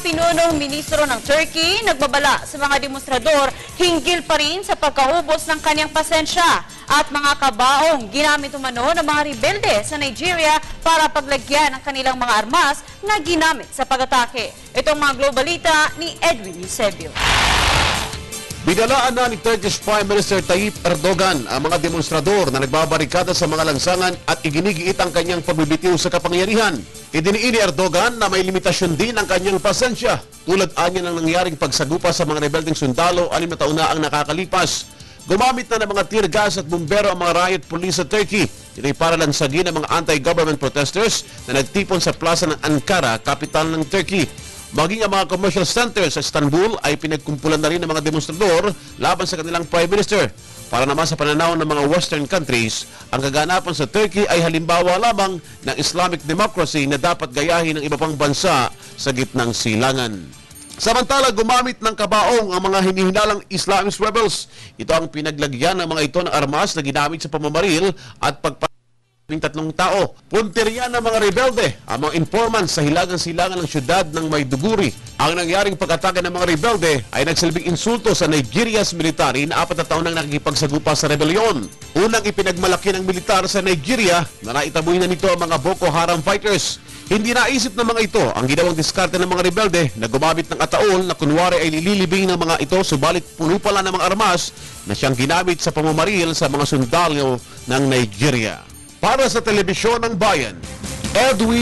pinunong ministro ng Turkey nagbabala sa mga demonstrador hinggil pa rin sa pagkaubos ng kanyang pasensya at mga kabaong ginamit umano ng mga rebelde sa Nigeria para paglagyan ng kanilang mga armas na ginamit sa pag-atake. Itong mga globalita ni Edwin Eusebio. Binalaan na ni Turkish Prime Minister Tayyip Erdogan ang mga demonstrador na nagbabarikada sa mga lansangan at iginigiit ang kanyang pagbibitiw sa kapangyarihan. Idiniin ni Erdogan na may limitasyon din ang kanyang pasensya, tulad anya ng nangyaring pagsagupa sa mga rebeldeng sundalo 6 na taon na ang nakakalipas. Gumamit na ng mga tear gas at bumbero ang mga riot police sa Turkey. Ito'y para lansagin ang mga anti-government protesters na nagtipon sa plaza ng Ankara, kapital ng Turkey. Maging ang mga commercial centers sa Istanbul ay pinagkumpulan na rin ng mga demonstrador laban sa kanilang Prime Minister. Para naman sa pananaw ng mga Western countries, ang kaganapan sa Turkey ay halimbawa lamang ng Islamic democracy na dapat gayahin ng iba pang bansa sa gitnang silangan. Samantala, gumamit ng kabaong ang mga hinihinalang Islamist rebels. Ito ang pinaglagyan ng mga ito ng armas na ginamit sa pamamaril at pagpapalagay ng 3 tao. Punteriya ng mga rebelde ang mga informants sa hilagang-silangan ng syudad ng Maiduguri. Ang nangyaring pag-atake ng mga rebelde ay nagsilbing insulto sa Nigeria's military na 4 na taon nang nakikipagsagupa sa rebellion. Unang ipinagmalaki ng militar sa Nigeria na naitaboy na nito ang mga Boko Haram fighters. Hindi naisip ng mga ito ang ginawang diskarte ng mga rebelde na gumamit ng ataol na kunwari ay nililibing ng mga ito, subalit puno pala ng mga armas na siyang ginamit sa pamamaril sa mga sundalo ng Nigeria. Para sa Telebisyon ng Bayan, Edwin